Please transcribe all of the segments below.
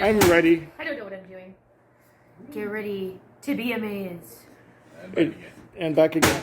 I'm ready. I don't know what I'm doing. Get ready to be amazed. And back again.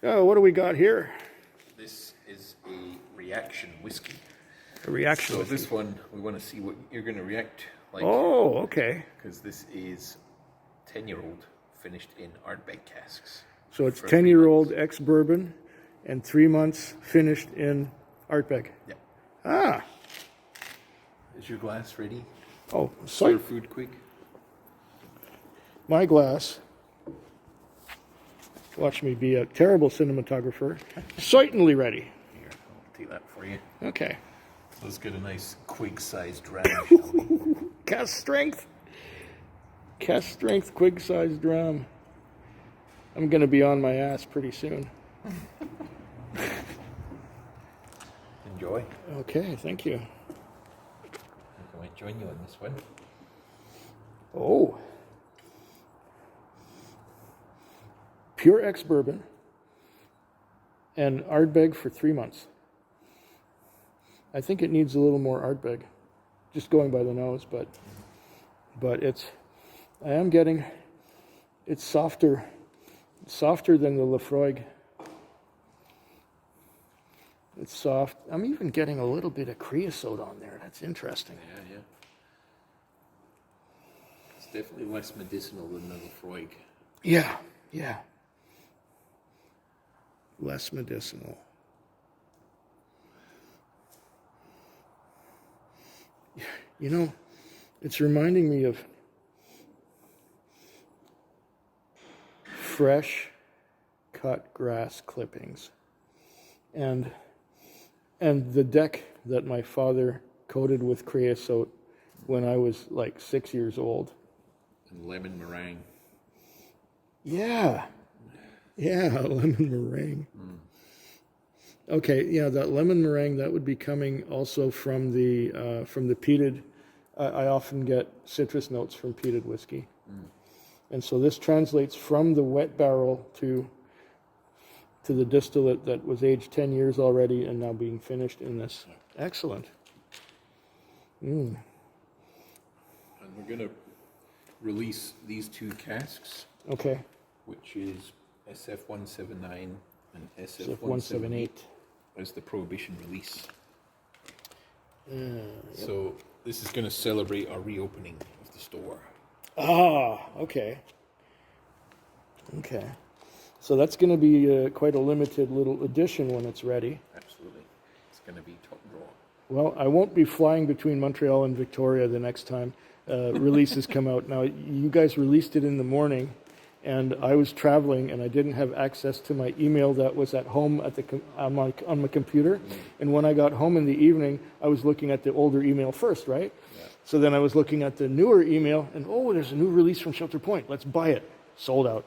Oh, what do we got here? This is a reaction whiskey. A reaction. So this one, we want to see what you're going to react like. Oh, okay. Because this is 10-year-old finished in Ardbeg casks. So it's 10-year-old ex-bourbon and 3 months finished in Ardbeg. Yeah. Ah. Is your glass ready? Oh, sorry. Serve food quick. My glass. Watch me be a terrible cinematographer. Certainly ready. Here, I'll take that for you. Okay. Let's get a nice quig-sized dram, shall we? Cast strength. Cast strength, quig-sized drum. I'm going to be on my ass pretty soon. Enjoy. Okay, thank you. I might join you on this one. Oh. Pure ex-bourbon and Ardbeg for 3 months. I think it needs a little more Ardbeg, just going by the nose, but I am getting, it's softer than the Lefroy. It's soft. I'm even getting a little bit of creosote on there. That's interesting. Yeah. It's definitely less medicinal than the Lefroy. Yeah. Less medicinal. You know, it's reminding me of fresh cut grass clippings and the deck that my father coated with creosote when I was like 6 years old. And lemon meringue. Yeah, lemon meringue. Okay, yeah, that lemon meringue, that would be coming also from the peated. I often get citrus notes from peated whiskey. And so this translates from the wet barrel to the distillate that was aged 10 years already and now being finished in this. Excellent. And we're going to release these 2 casks. Okay. Which is SF179 and SF178. as the Prohibition release. Yep. So this is going to celebrate our reopening of the store. Ah, okay. So that's going to be quite a limited little edition when it's ready. Absolutely. It's going to be top draw. Well, I won't be flying between Montreal and Victoria the next time releases come out. Now, you guys released it in the morning, and I was traveling, and I didn't have access to my email that was at home at on my computer. And when I got home in the evening, I was looking at the older email first, right? Yeah. So then I was looking at the newer email, and oh, there's a new release from Shelter Point. Let's buy it. Sold out.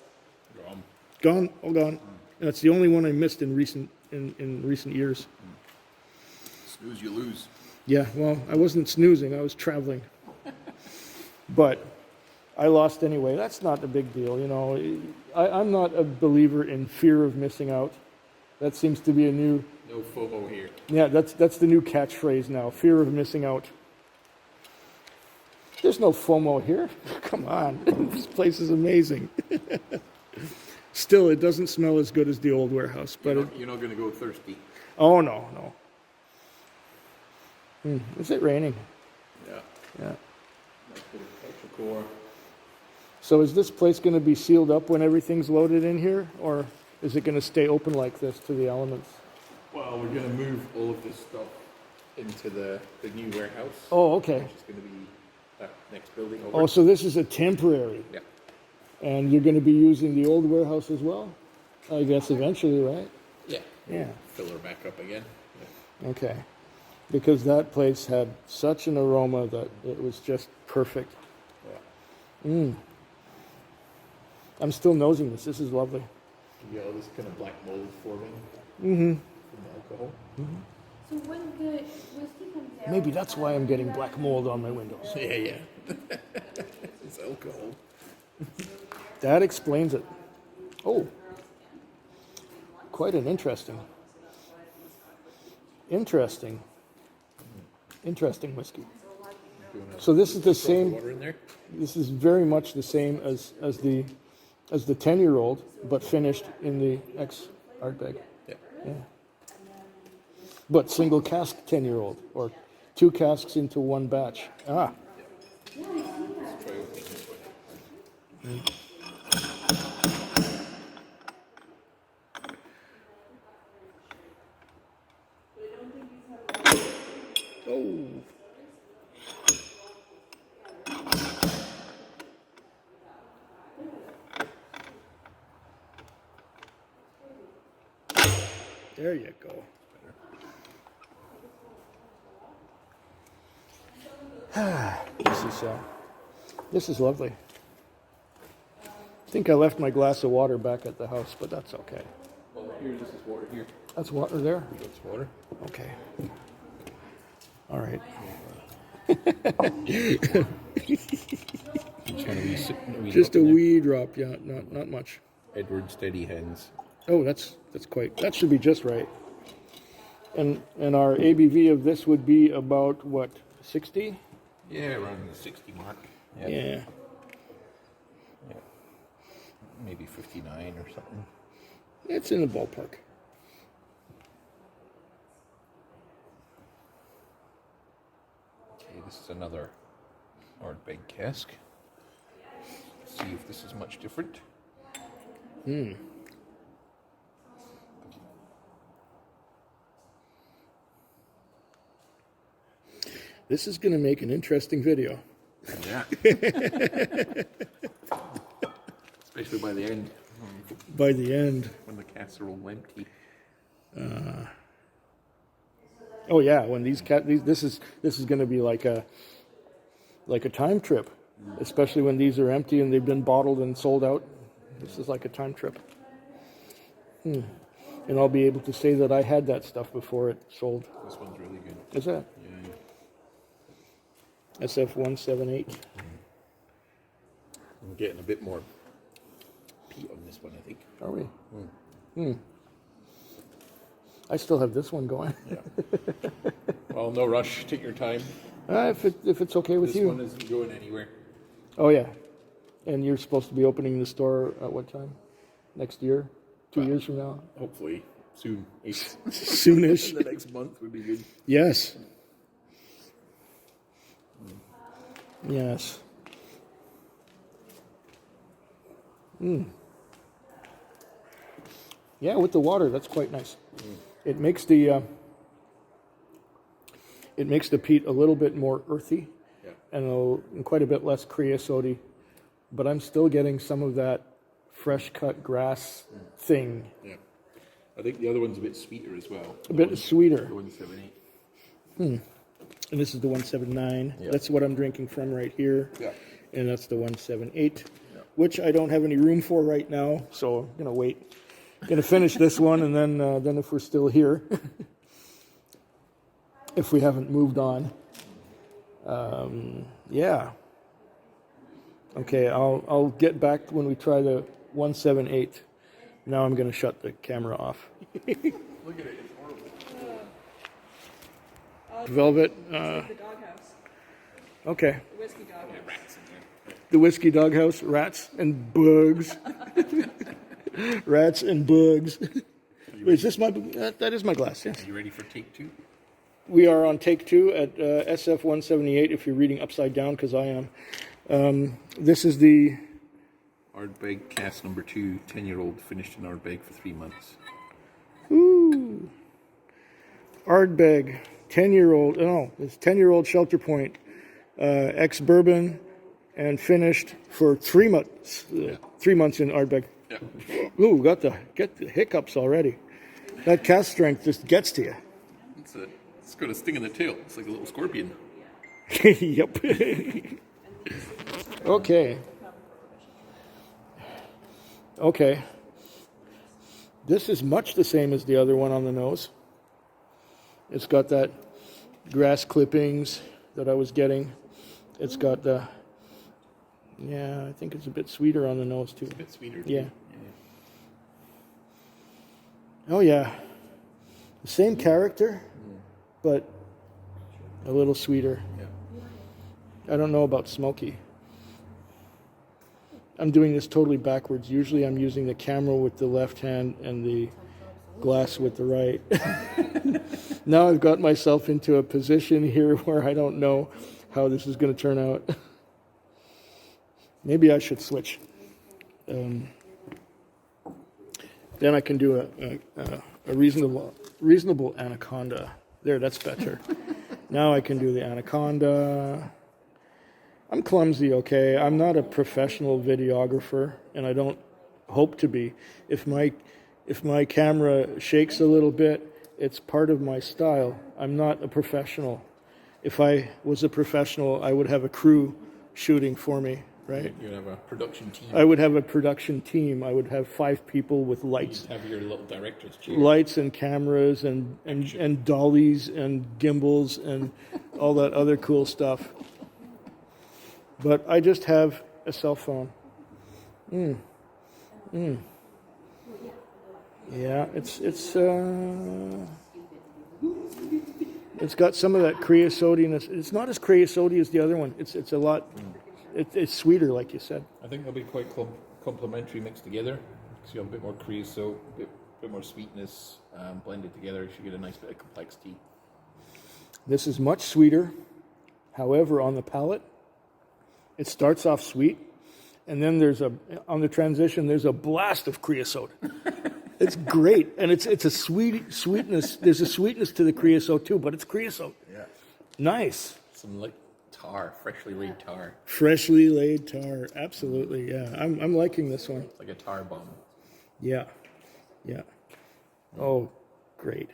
Gone. All gone. And it's the only one I missed in recent years. Snooze, you lose. Yeah, well, I wasn't snoozing. I was traveling. But I lost anyway. That's not a big deal, you know. I'm not a believer in fear of missing out. That seems to be a new... No FOMO here. Yeah, that's the new catchphrase now. Fear of missing out. There's no FOMO here. Come on. This place is amazing. Still, it doesn't smell as good as the old warehouse. But you're not going to go thirsty. Oh, no. Is it raining? Yeah. So is this place going to be sealed up when everything's loaded in here? Or is it going to stay open like this to the elements? Well, we're going to move all of this stuff into the new warehouse. Oh, okay. Which is going to be that next building over. Oh, so this is a temporary. Yeah. And you're going to be using the old warehouse as well? I guess eventually, right? Yeah. Fill her back up again. Yeah. Okay. Because that place had such an aroma that it was just perfect. Yeah. I'm still nosing this. This is lovely. Yeah, this kind of black mold forming Mm-hmm. from the alcohol. Mm-hmm. So when the whiskey comes out... Maybe that's why I'm getting black mold on my windows. Yeah. It's alcohol. That explains it. Oh. Quite an interesting. Interesting whiskey. You wanna So this is the drop same. water in there? This is very much the same as the 10-year-old, but finished in the ex Ardbeg. Yeah. Yeah. But single cask 10-year-old, or 2 casks into one batch. Ah. Let's try opening this one. Oh. There you go. This is lovely. I think I left my glass of water back at the house, but that's okay. Well, here, this is water here. That's water there? That's water. Okay. All right. Just a wee drop, yeah, not much. Edward Steady Hands. Oh, that should be just right. And our ABV of this would be about what, 60? Yeah, around the 60 mark. Yeah. Maybe 59 or something. It's in the ballpark. Okay, this is another Ardbeg cask. Let's see if this is much different. This is going to make an interesting video. Yeah. Especially by the end. By the end. When the casks are all empty. Oh yeah, when this is going to be like a time trip, especially when these are empty and they've been bottled and sold out. This is like a time trip. And I'll be able to say that I had that stuff before it sold. This one's really good. Is that? Yeah. SF178. I'm getting a bit more peat on this one, I think. Are we? I still have this one going. Yeah. Well, no rush. Take your time. If it's okay with This you. one isn't going anywhere. Oh yeah. And you're supposed to be opening the store at what time? Next year? 2 years from now? Hopefully soon. Soonish. The next month would be good. Yes. Yes. Yeah, with the water, that's quite nice. It makes the peat a little bit more earthy, Yeah. and quite a bit less creosote, but I'm still getting some of that fresh cut grass thing. Yeah. I think the other one's a bit sweeter as well. A bit sweeter. The 178. And this is the 179. Yeah. That's what I'm drinking from right here. Yeah. And that's the 178, Yeah. which I don't have any room for right now, so I'm gonna wait. Gonna finish this one, and then if we're still here, if we haven't moved on, yeah. Okay, I'll get back when we try the 178. Now I'm gonna shut the camera off. Look at it. It's horrible. Velvet. The doghouse. Okay. The whiskey doghouse. Rats in there. The whiskey doghouse, rats and bugs. Rats and bugs. Wait, is this my? That is my glass. Yes. Are you ready for take 2? We are on take 2 at SF178. If you're reading upside down, because I am. This is the Ardbeg cask number 2, 10-year-old, finished in Ardbeg for 3 months. Ardbeg 10-year-old. No, it's 10-year-old Shelter Point, ex-bourbon, and finished for 3 months. 3 months in Ardbeg. Yeah. Ooh, get the hiccups already. That cask strength just gets to you. It's got a sting in the tail. It's like a little scorpion. Yep. Okay. Okay. This is much the same as the other one on the nose. It's got that grass clippings that I was getting. It's got the, yeah, I think it's a bit sweeter on the nose too. A bit sweeter. Yeah. Oh yeah. The same character, but A little sweeter. Yeah. I don't know about smoky. I'm doing this totally backwards. Usually I'm using the camera with the left hand and the glass with the right. Now I've got myself into a position here where I don't know how this is going to turn out. Maybe I should switch. Then I can do a reasonable anaconda. There, that's better. Now I can do the anaconda. I'm clumsy, okay? I'm not a professional videographer, and I don't hope to be. If my camera shakes a little bit, it's part of my style. I'm not a professional. If I was a professional, I would have a crew shooting for me, right? You'd have a production team. I would have a production team. I would have 5 people with lights. You'd have your little director's chair. Lights and cameras and dollies and gimbals and all that other cool stuff. But I just have a cell phone. Yeah, it's got some of that creosotiness. It's not as creosoty as the other one. It's a lot. It's sweeter, like you said. I think they'll be quite complementary mixed together. So you have a bit more creosote, a bit more sweetness blended together. You should get a nice bit of complexity. This is much sweeter. However, on the palate, it starts off sweet, and then on the transition, there's a blast of creosote. It's great, and it's a sweetness. There's a sweetness to the creosote too, but it's creosote. Yeah. Nice. Some like tar, freshly laid tar. Freshly laid tar, absolutely. Yeah, I'm liking this one. It's like a tar bomb. Yeah. Oh, great.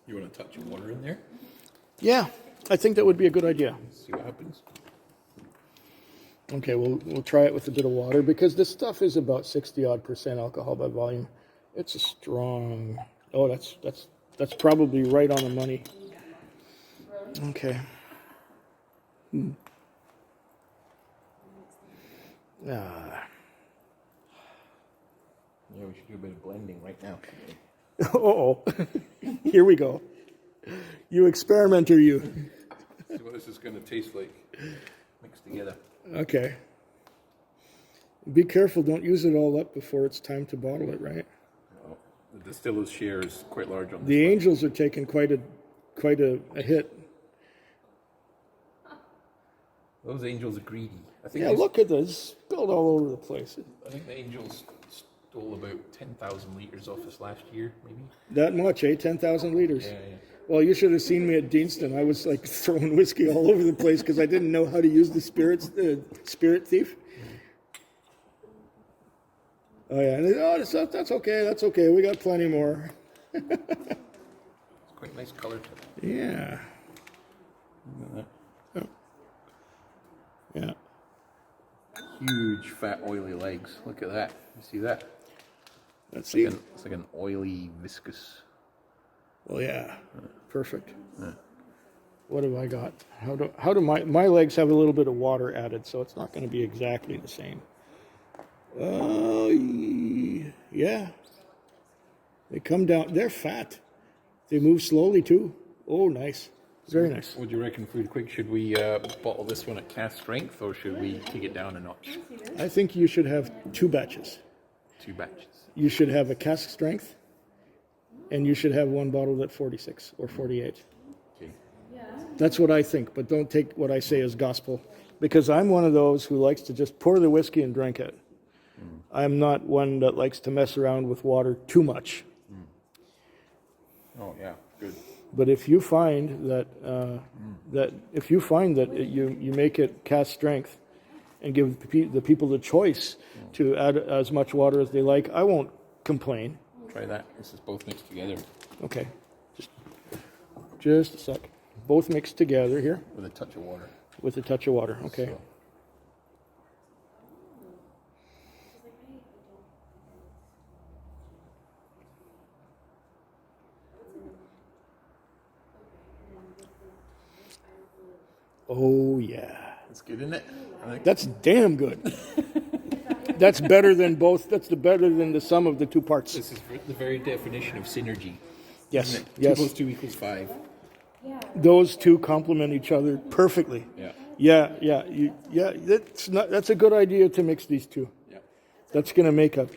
You want to touch of water in there? Yeah, I think that would be a good idea. See what happens. Okay, we'll try it with a bit of water because this stuff is about 60% alcohol by volume. It's a strong. Oh, that's probably right on the money. Okay. Yeah, we should do a bit of blending right now. Uh-oh. Here we go. You experimenter, you. See what this is going to taste like mixed together. Okay. Be careful, don't use it all up before it's time to bottle it, right? Oh, the distiller's share is quite large on this The one. Angels are taking quite a hit. Those Angels are greedy. I think Yeah, look at this. Spilled all over the place. I think the Angels stole about 10,000 litres off us last year, maybe. That much, eh? 10,000 liters. Yeah. Well, you should have seen me at Deanston. I was like throwing whiskey all over the place because I didn't know how to use the spirit thief. Oh yeah, and that's okay. That's okay. We got plenty more. It's quite a nice colour to it. Yeah. Look at Yeah. that. Huge, fat, oily legs. Look at that. You see that? Let's see. It's like an oily, viscous. Well, yeah. Perfect. What have I got? How do my legs have a little bit of water added, so it's not going to be exactly the same. Oh, yeah. They come down. They're fat. They move slowly too. Oh, nice. Very nice. What do you reckon, Food Quick? Should we bottle this one at cask strength, or should we take it down a notch? I think you should have 2 batches. 2 batches. You should have a cask strength, and you should have 1 bottled at 46 or 48. Okay. That's what I think, but don't take what I say as gospel, because I'm one of those who likes to just pour the whiskey and drink it. I'm not one that likes to mess around with water too much. Oh yeah, good. But if you find that you make it cask strength and give the people the choice to add as much water as they like, I won't complain. Try that. This is both mixed together Okay, just a sec. Both mixed together here with a touch of water. with a touch of water. Okay. So, Oh yeah, that's good, isn't it? I think that's damn good. That's better than both. That's better than the sum of the two parts. This is the very definition of synergy. Yes, Isn't it? yes. 2 + 2 = 5. Those two complement each other perfectly. Yeah. Yeah. That's a good idea to mix these two. Yeah. That's going to make a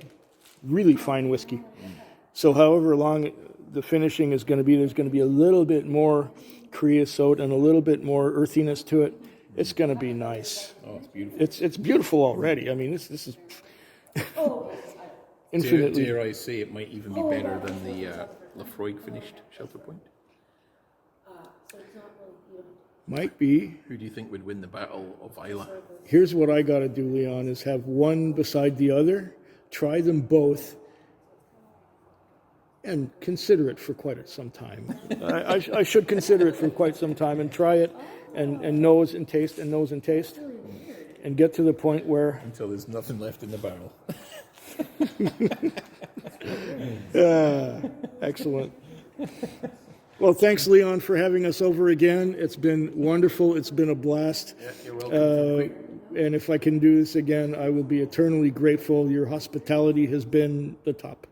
really fine whiskey. So however long the finishing is going to be, there's going to be a little bit more creosote and a little bit more earthiness to it. It's going to be nice. Oh, it's beautiful. It's beautiful already. I mean, this is infinitely. Dare I say it might even be better than the Lafroig finished Shelter Point? Might be. Who do you think would win the Battle of Isla? Here's what I got to do, Leon, is have one beside the other, try them both, and consider it for quite some time. I should consider it for quite some time and try it and nose and taste and nose and taste and get to the point where... Until there's nothing left in the barrel. Excellent. Well, thanks, Leon, for having us over again. It's been wonderful. It's been a blast. Yeah, you're welcome. And if I can do this again, I will be eternally grateful. Your hospitality has been the top.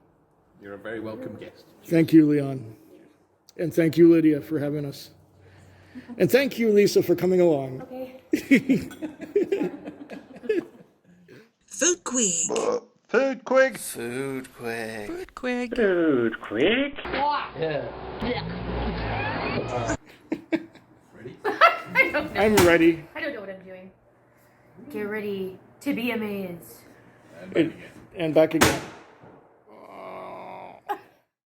You're a very welcome guest. Thank you, Leon. And thank you, Lydia, for having us. And thank you, Lisa, for coming along. Okay. Food Quig. Food quick. Food Quig. Food Quig. Food quick. I'm ready. I don't know what I'm doing. Get ready to be amazed. And back again.